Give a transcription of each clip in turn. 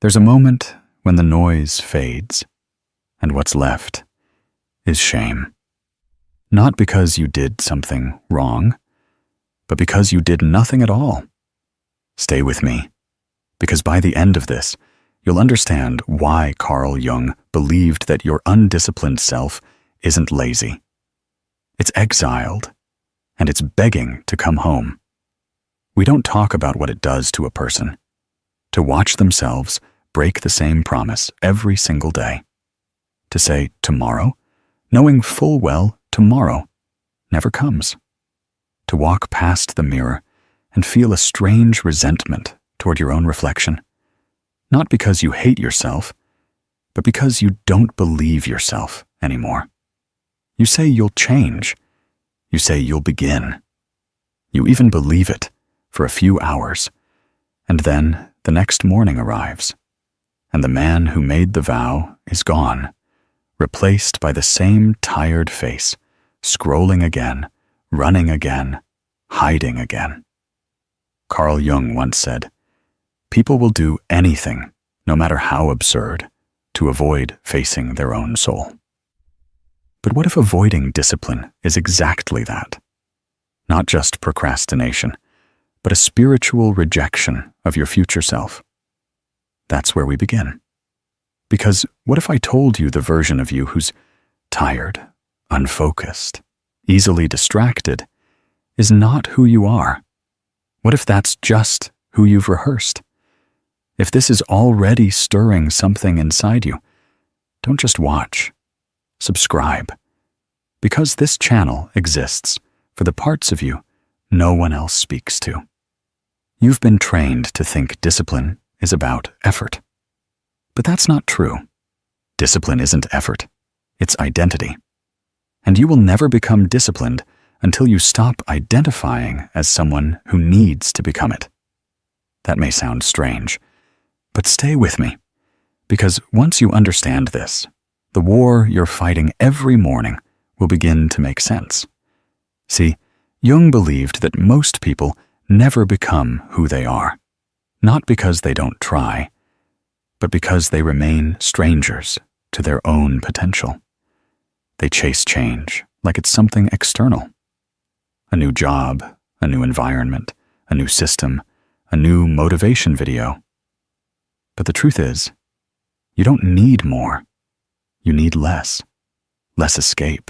There's a moment when the noise fades, and what's left is shame. Not because you did something wrong, but because you did nothing at all. Stay with me, because by the end of this, you'll understand why Carl Jung believed that your undisciplined self isn't lazy. It's exiled, and it's begging to come home. We don't talk about what it does to a person, to watch themselves break the same promise every single day, to say tomorrow, knowing full well tomorrow never comes, to walk past the mirror and feel a strange resentment toward your own reflection, not because you hate yourself, but because you don't believe yourself anymore. You say you'll change. You say you'll begin. You even believe it for a few hours, and then the next morning arrives, and the man who made the vow is gone, replaced by the same tired face, scrolling again, running again, hiding again. Carl Jung once said, "People will do anything, no matter how absurd, to avoid facing their own soul." But what if avoiding discipline is exactly that? Not just procrastination, but a spiritual rejection of your future self. That's where we begin. Because what if I told you the version of you who's tired, unfocused, easily distracted, is not who you are? What if that's just who you've rehearsed? If this is already stirring something inside you, don't just watch. Subscribe. Because this channel exists for the parts of you no one else speaks to. You've been trained to think discipline is about effort. But that's not true. Discipline isn't effort. It's identity. And you will never become disciplined until you stop identifying as someone who needs to become it. That may sound strange, but stay with me, because once you understand this, the war you're fighting every morning will begin to make sense. See, Jung believed that most people never become who they are, not because they don't try, but because they remain strangers to their own potential. They chase change like it's something external. A new job, a new environment, a new system, a new motivation video. But the truth is, you don't need more. You need less. Less escape.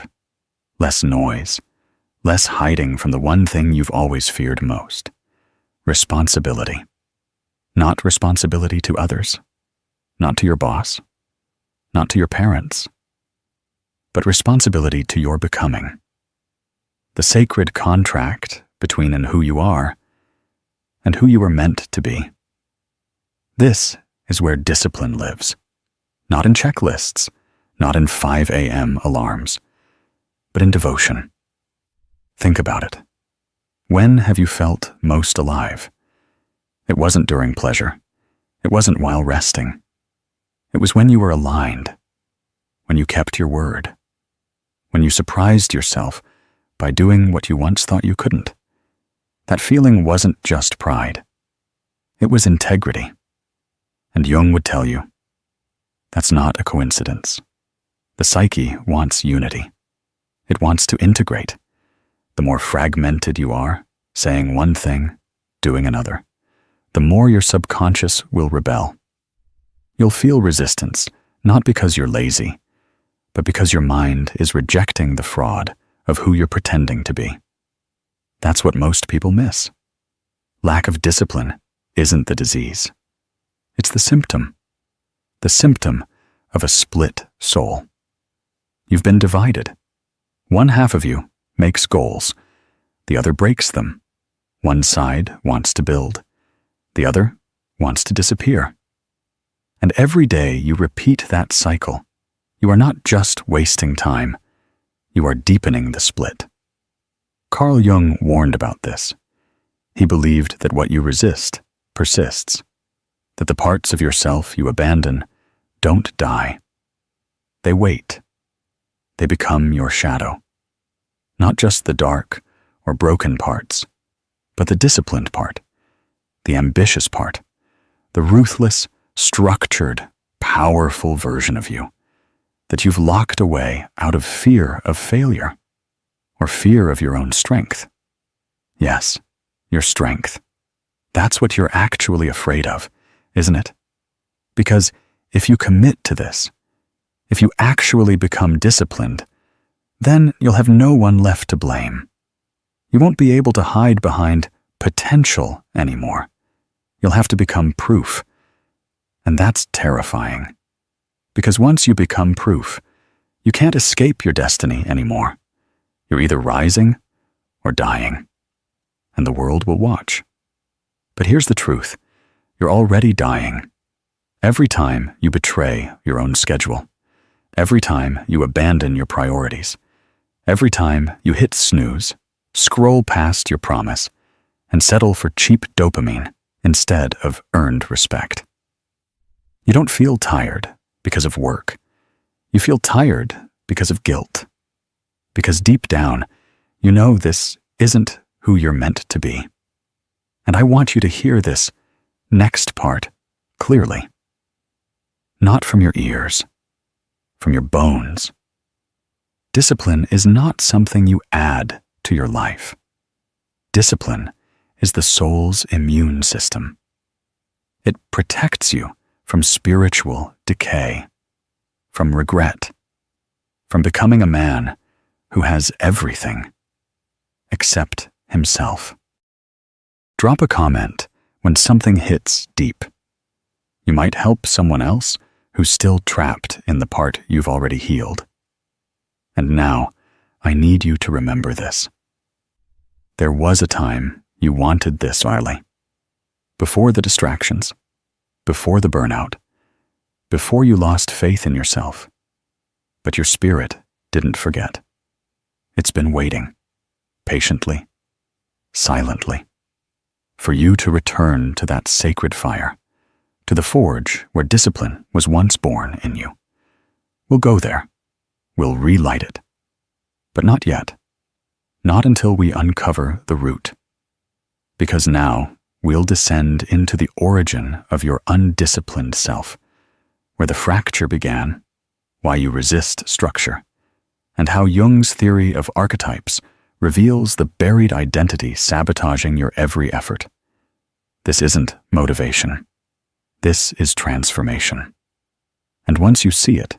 Less noise. Less hiding from the one thing you've always feared most. Responsibility. Not responsibility to others. Not to your boss. Not to your parents. But responsibility to your becoming. The sacred contract between who you are and who you were meant to be. This is where discipline lives. Not in checklists, not in 5 a.m. alarms, but in devotion. Think about it. When have you felt most alive? It wasn't during pleasure. It wasn't while resting. It was when you were aligned, when you kept your word, when you surprised yourself by doing what you once thought you couldn't. That feeling wasn't just pride. It was integrity. And Jung would tell you, that's not a coincidence. The psyche wants unity. It wants to integrate. The more fragmented you are, saying one thing, doing another, the more your subconscious will rebel. You'll feel resistance, not because you're lazy, but because your mind is rejecting the fraud of who you're pretending to be. That's what most people miss. Lack of discipline isn't the disease. It's the symptom of a split soul. You've been divided. One half of you makes goals, the other breaks them. One side wants to build, the other wants to disappear. And every day you repeat that cycle, you are not just wasting time, you are deepening the split. Carl Jung warned about this. He believed that what you resist persists, that the parts of yourself you abandon don't die. They wait. They become your shadow. Not just the dark or broken parts, but the disciplined part, the ambitious part, the ruthless, structured, powerful version of you that you've locked away out of fear of failure or fear of your own strength. Yes, your strength. That's what you're actually afraid of, isn't it? Because if you commit to this, if you actually become disciplined, then you'll have no one left to blame. You won't be able to hide behind potential anymore. You'll have to become proof. And that's terrifying. Because once you become proof, you can't escape your destiny anymore. You're either rising or dying. And the world will watch. But here's the truth. You're already dying. Every time you betray your own schedule, every time you abandon your priorities, every time you hit snooze, scroll past your promise, and settle for cheap dopamine instead of earned respect. You don't feel tired because of work. You feel tired because of guilt. Because deep down, you know this isn't who you're meant to be. And I want you to hear this next part clearly. Not from your ears, from your bones. Discipline is not something you add to your life. Discipline is the soul's immune system. It protects you from spiritual decay, from regret, from becoming a man who has everything except himself. Drop a comment when something hits deep. You might help someone else who's still trapped in the part you've already healed. And now, I need you to remember this. There was a time you wanted this, Riley. Before the distractions, before the burnout, before you lost faith in yourself. But your spirit didn't forget. It's been waiting, patiently, silently, for you to return to that sacred fire, to the forge where discipline was once born in you. We'll go there. We'll relight it. But not yet. Not until we uncover the root. Because now we'll descend into the origin of your undisciplined self, where the fracture began, why you resist structure, and how Jung's theory of archetypes reveals the buried identity sabotaging your every effort. This isn't motivation. This is transformation. And once you see it,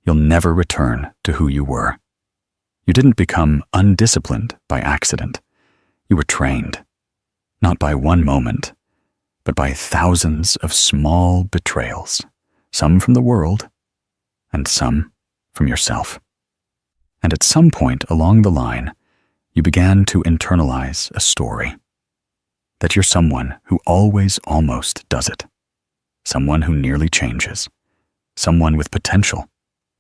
you'll never return to who you were. You didn't become undisciplined by accident. You were trained, not by one moment, but by thousands of small betrayals, some from the world and some from yourself. And at some point along the line, you began to internalize a story, that you're someone who always almost does it, someone who nearly changes, someone with potential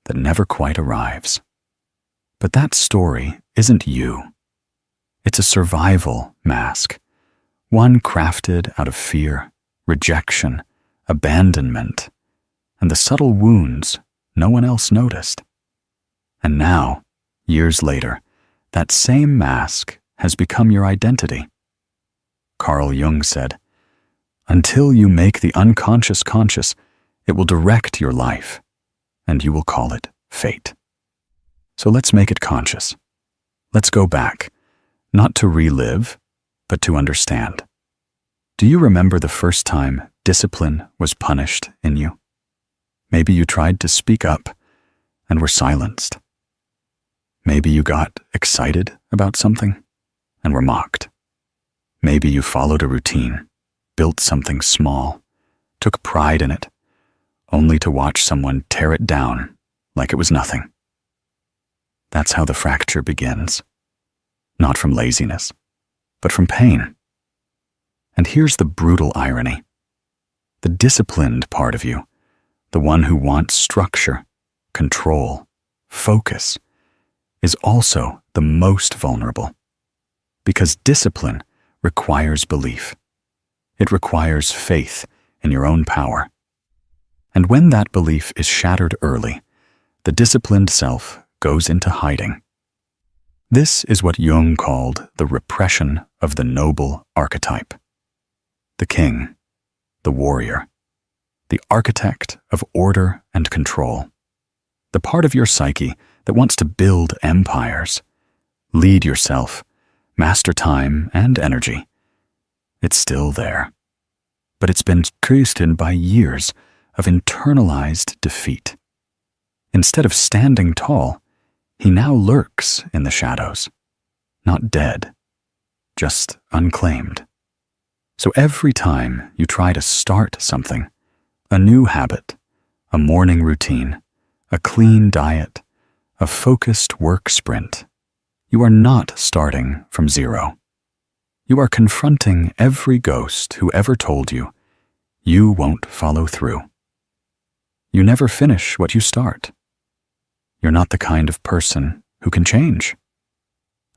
that never quite arrives. But that story isn't you. It's a survival mask, one crafted out of fear, rejection, abandonment, and the subtle wounds no one else noticed. And now, years later, that same mask has become your identity. Carl Jung said, "Until you make the unconscious conscious, it will direct your life, and you will call it fate." So let's make it conscious. Let's go back, not to relive, but to understand. Do you remember the first time discipline was punished in you? Maybe you tried to speak up and were silenced. Maybe you got excited about something and were mocked. Maybe you followed a routine, built something small, took pride in it, only to watch someone tear it down like it was nothing. That's how the fracture begins. Not from laziness, but from pain. And here's the brutal irony. The disciplined part of you, the one who wants structure, control, focus, is also the most vulnerable. Because discipline requires belief. It requires faith in your own power. And when that belief is shattered early, the disciplined self goes into hiding. This is what Jung called the repression of the noble archetype. The king, the warrior, the architect of order and control, the part of your psyche that wants to build empires, lead yourself, master time and energy. It's still there, but it's been created by years of internalized defeat. Instead of standing tall, he now lurks in the shadows, not dead, just unclaimed. So every time you try to start something, a new habit, a morning routine, a clean diet, a focused work sprint, you are not starting from zero. You are confronting every ghost who ever told you, you won't follow through. You never finish what you start. You're not the kind of person who can change.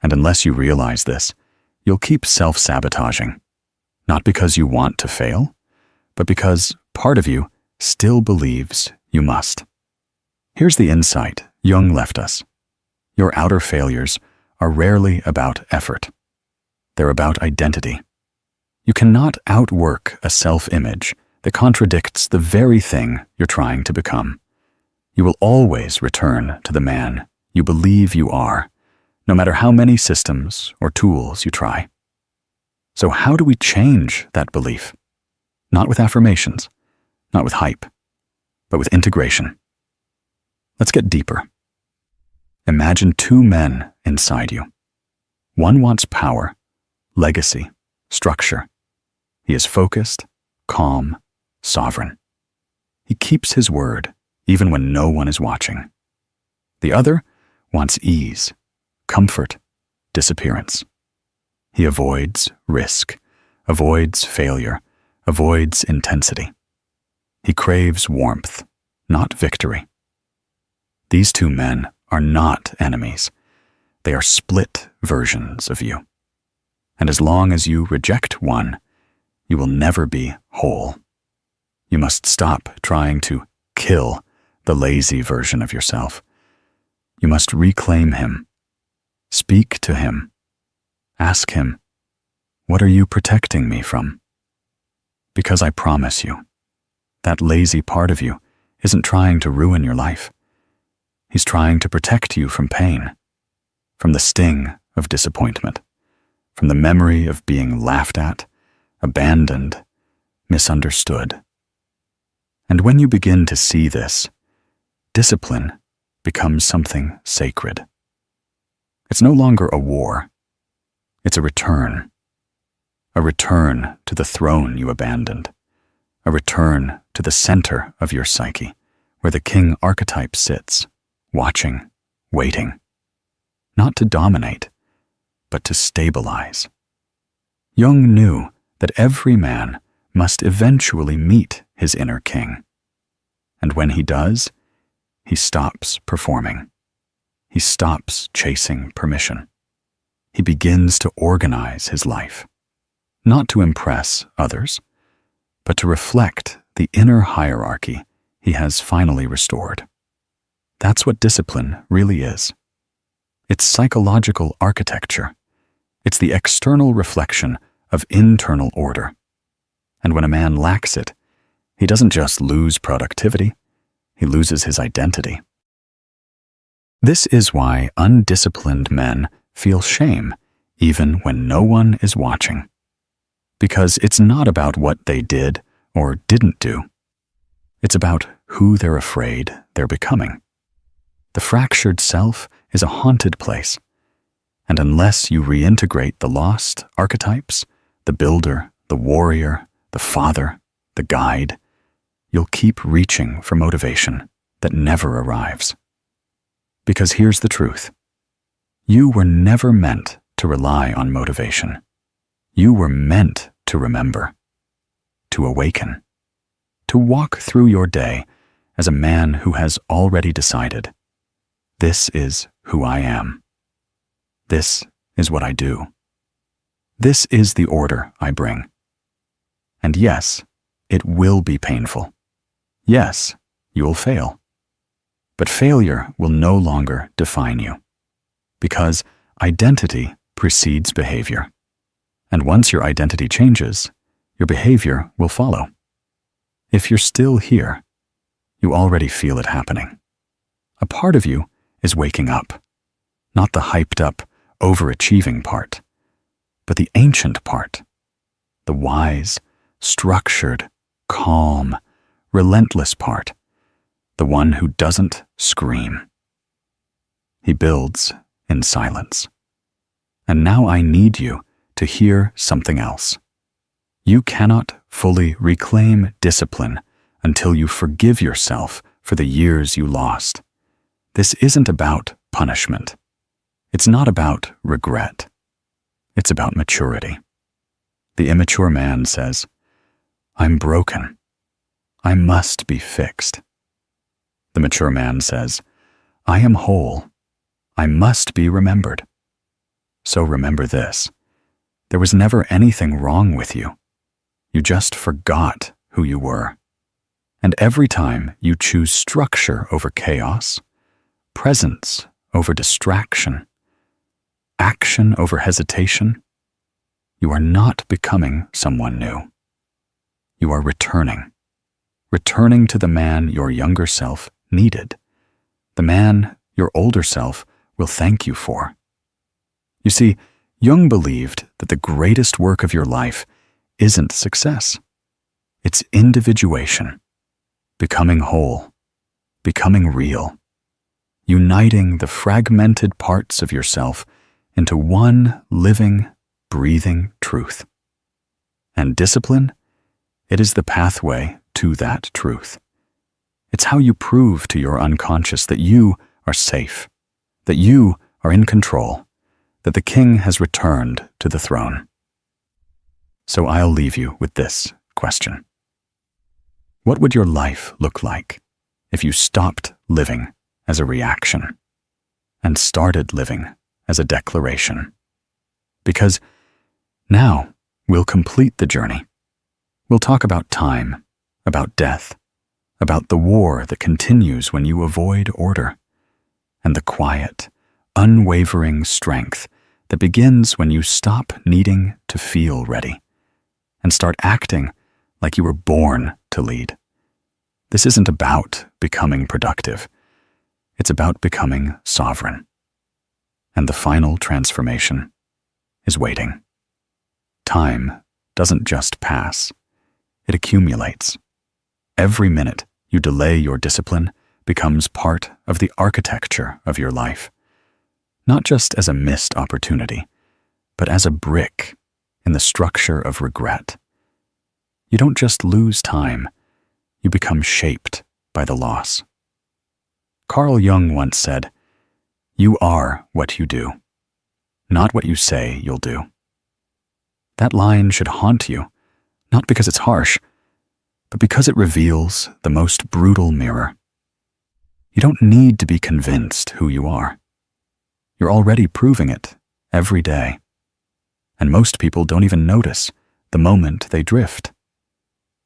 And unless you realize this, you'll keep self-sabotaging, not because you want to fail, but because part of you still believes you must. Here's the insight Jung left us. Your outer failures are rarely about effort. They're about identity. You cannot outwork a self-image that contradicts the very thing you're trying to become. You will always return to the man you believe you are, no matter how many systems or tools you try. So how do we change that belief? Not with affirmations, not with hype, but with integration. Let's get deeper. Imagine two men inside you. One wants power, legacy, structure. He is focused, calm, sovereign. He keeps his word even when no one is watching. The other wants ease, comfort, disappearance. He avoids risk, avoids failure, avoids intensity. He craves warmth, not victory. These two men are not enemies. They are split versions of you. And as long as you reject one, you will never be whole. You must stop trying to kill the lazy version of yourself. You must reclaim him. Speak to him. Ask him, what are you protecting me from? Because I promise you, that lazy part of you isn't trying to ruin your life. He's trying to protect you from pain, from the sting of disappointment, from the memory of being laughed at, abandoned, misunderstood. And when you begin to see this, discipline becomes something sacred. It's no longer a war. It's a return to the throne you abandoned, a return to the center of your psyche, where the king archetype sits, watching, waiting, not to dominate, but to stabilize. Jung knew that every man must eventually meet his inner king. And when he does, he stops performing. He stops chasing permission. He begins to organize his life, not to impress others, but to reflect the inner hierarchy he has finally restored. That's what discipline really is. It's psychological architecture. It's the external reflection of internal order. And when a man lacks it, he doesn't just lose productivity, he loses his identity. This is why undisciplined men feel shame even when no one is watching. Because it's not about what they did or didn't do. It's about who they're afraid they're becoming. The fractured self is a haunted place, and unless you reintegrate the lost archetypes, the builder, the warrior, the father, the guide, you'll keep reaching for motivation that never arrives. Because here's the truth. You were never meant to rely on motivation. You were meant to remember, to awaken, to walk through your day as a man who has already decided, this is who I am. This is what I do. This is the order I bring. And yes, it will be painful. Yes, you will fail. But failure will no longer define you, because identity precedes behavior. And once your identity changes, your behavior will follow. If you're still here, you already feel it happening. A part of you is waking up, not the hyped-up, overachieving part, but the ancient part, the wise, structured, calm, relentless part, the one who doesn't scream. He builds in silence. And now I need you to hear something else. You cannot fully reclaim discipline until you forgive yourself for the years you lost. This isn't about punishment. It's not about regret. It's about maturity. The immature man says, "I'm broken. I must be fixed." The mature man says, "I am whole. I must be remembered." So remember this. There was never anything wrong with you. You just forgot who you were. And every time you choose structure over chaos, presence over distraction, action over hesitation, you are not becoming someone new. You are returning to the man your younger self needed, the man your older self will thank you for. You see, Jung believed that the greatest work of your life isn't success. It's individuation, becoming whole, becoming real, uniting the fragmented parts of yourself into one living, breathing truth. And discipline, it is the pathway to that truth. It's how you prove to your unconscious that you are safe, that you are in control, that the king has returned to the throne. So I'll leave you with this question. What would your life look like if you stopped living as a reaction and started living as a declaration? Because now we'll complete the journey. We'll talk about time, about death, about the war that continues when you avoid order, and the quiet, unwavering strength that begins when you stop needing to feel ready and start acting like you were born to lead. This isn't about becoming productive. It's about becoming sovereign. And the final transformation is waiting. Time doesn't just pass. It accumulates. Every minute you delay your discipline becomes part of the architecture of your life, not just as a missed opportunity, but as a brick in the structure of regret. You don't just lose time, you become shaped by the loss. Carl Jung once said, "You are what you do, not what you say you'll do." That line should haunt you, not because it's harsh, but because it reveals the most brutal mirror. You don't need to be convinced who you are. You're already proving it every day. And most people don't even notice the moment they drift.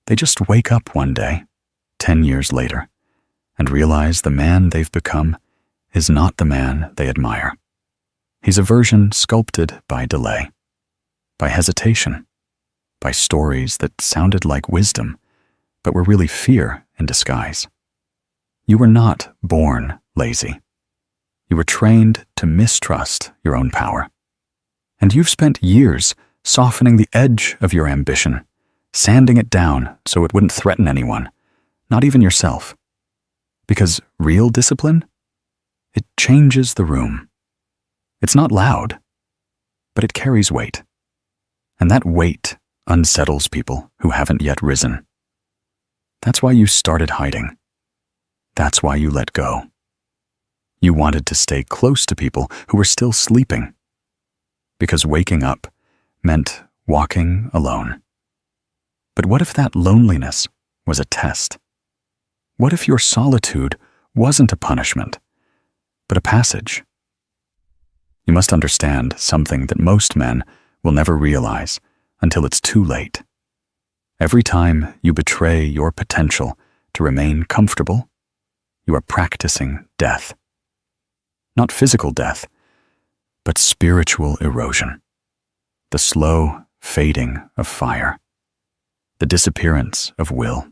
They just wake up one day, 10 years later, and realize the man they've become is not the man they admire. He's a version sculpted by delay, by hesitation, by stories that sounded like wisdom, but were really fear in disguise. You were not born lazy. You were trained to mistrust your own power. And you've spent years softening the edge of your ambition, sanding it down so it wouldn't threaten anyone, not even yourself. Because real discipline, it changes the room. It's not loud, but it carries weight. And that weight unsettles people who haven't yet risen. That's why you started hiding. That's why you let go. You wanted to stay close to people who were still sleeping, because waking up meant walking alone. But what if that loneliness was a test? What if your solitude wasn't a punishment, but a passage? You must understand something that most men will never realize until it's too late. Every time you betray your potential to remain comfortable, you are practicing death. Not physical death, but spiritual erosion. The slow fading of fire. The disappearance of will.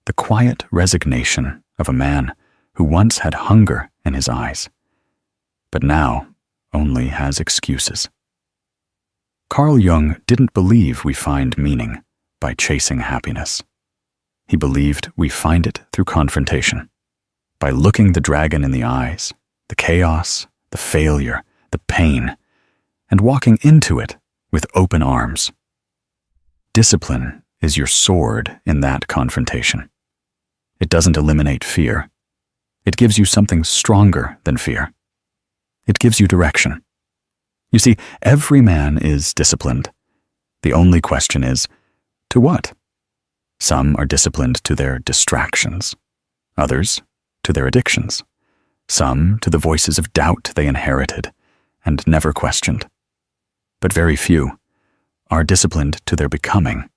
the quiet resignation of a man who once had hunger in his eyes, but now only has excuses. Carl Jung didn't believe we find meaning by chasing happiness. He believed we find it through confrontation, by looking the dragon in the eyes, the chaos, the failure, the pain, and walking into it with open arms. Discipline is your sword in that confrontation. It doesn't eliminate fear. It gives you something stronger than fear. It gives you direction. You see, every man is disciplined. The only question is, to what? Some are disciplined to their distractions, others to their addictions, some to the voices of doubt they inherited and never questioned. But very few are disciplined to their becoming.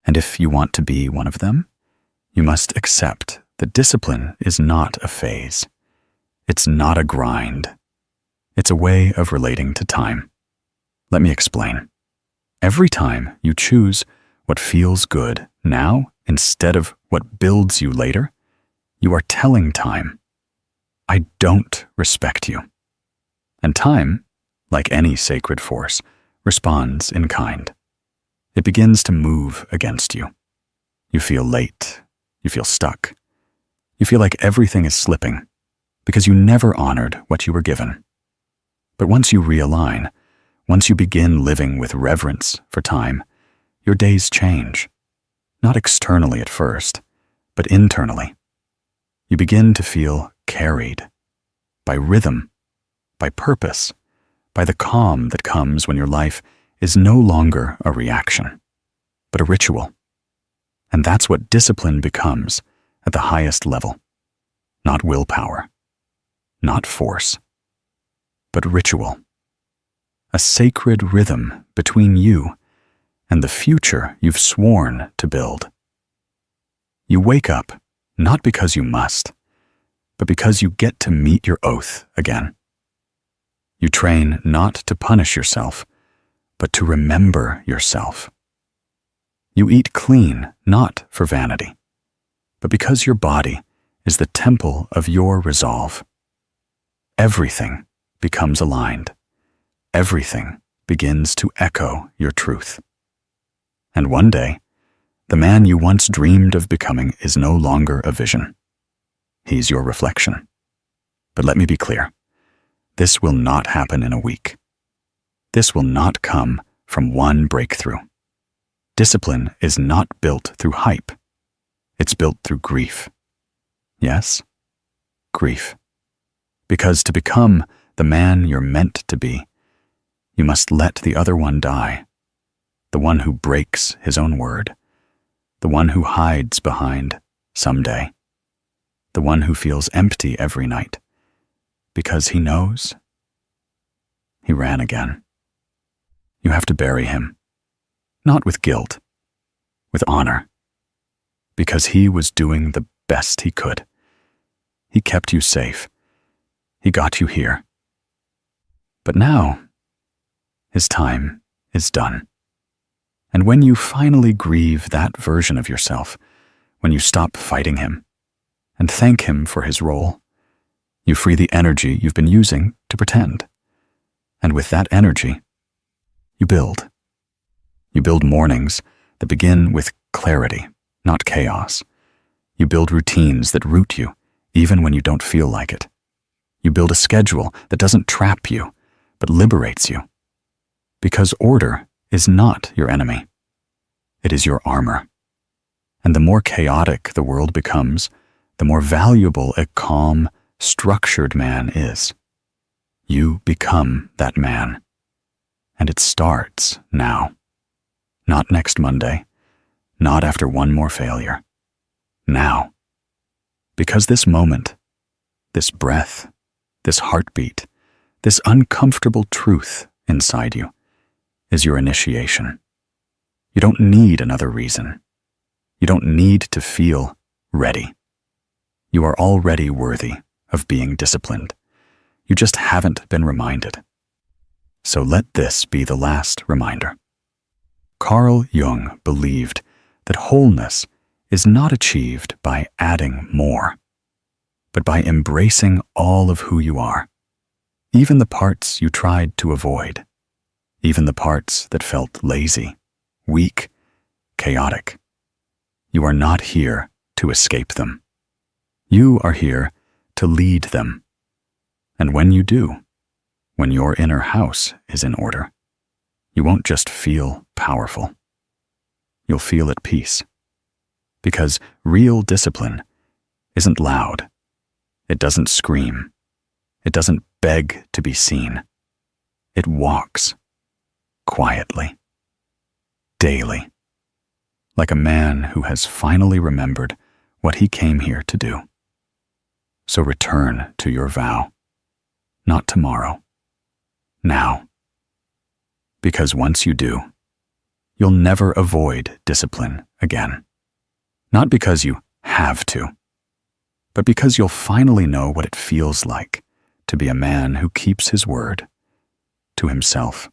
And if you want to be one of them, you must accept that discipline is not a phase. It's not a grind. It's a way of relating to time. Let me explain. Every time you choose what feels good now instead of what builds you later, you are telling time, I don't respect you. And time, like any sacred force, responds in kind. It begins to move against you. You feel late. You feel stuck. You feel like everything is slipping because you never honored what you were given. But once you realign, once you begin living with reverence for time, your days change. Not externally at first, but internally. You begin to feel carried by rhythm, by purpose, by the calm that comes when your life is no longer a reaction, but a ritual. And that's what discipline becomes at the highest level. Not willpower, not force, but ritual. A sacred rhythm between you and the future you've sworn to build. You wake up not because you must, but because you get to meet your oath again. You train not to punish yourself, but to remember yourself. You eat clean, not for vanity, but because your body is the temple of your resolve. Everything becomes aligned. Everything begins to echo your truth. And one day, the man you once dreamed of becoming is no longer a vision. He's your reflection. But let me be clear. This will not happen in a week. This will not come from one breakthrough. Discipline is not built through hype. It's built through grief. Yes, grief. Because to become the man you're meant to be, you must let the other one die. The one who breaks his own word. The one who hides behind someday. The one who feels empty every night. Because he knows he ran again. You have to bury him. Not with guilt, with honor. Because he was doing the best he could. He kept you safe. He got you here. But now, his time is done. And when you finally grieve that version of yourself, when you stop fighting him and thank him for his role, you free the energy you've been using to pretend. And with that energy, you build. You build mornings that begin with clarity, not chaos. You build routines that root you, even when you don't feel like it. You build a schedule that doesn't trap you, but liberates you. Because order is not your enemy. It is your armor. And the more chaotic the world becomes, the more valuable a calm, structured man is. You become that man. And it starts now. Not next Monday. Not after one more failure. Now. Because this moment, this breath, this heartbeat, this uncomfortable truth inside you is your initiation. You don't need another reason. You don't need to feel ready. You are already worthy of being disciplined. You just haven't been reminded. So let this be the last reminder. Carl Jung believed that wholeness is not achieved by adding more, but by embracing all of who you are, even the parts you tried to avoid, even the parts that felt lazy, weak, chaotic. You are not here to escape them. You are here to lead them. And when you do, when your inner house is in order, you won't just feel powerful. You'll feel at peace. Because real discipline isn't loud. It doesn't scream. It doesn't beg to be seen. It walks quietly, daily, like a man who has finally remembered what he came here to do. So return to your vow, not tomorrow, now. Because once you do, you'll never avoid discipline again. Not because you have to, but because you'll finally know what it feels like to be a man who keeps his word to himself.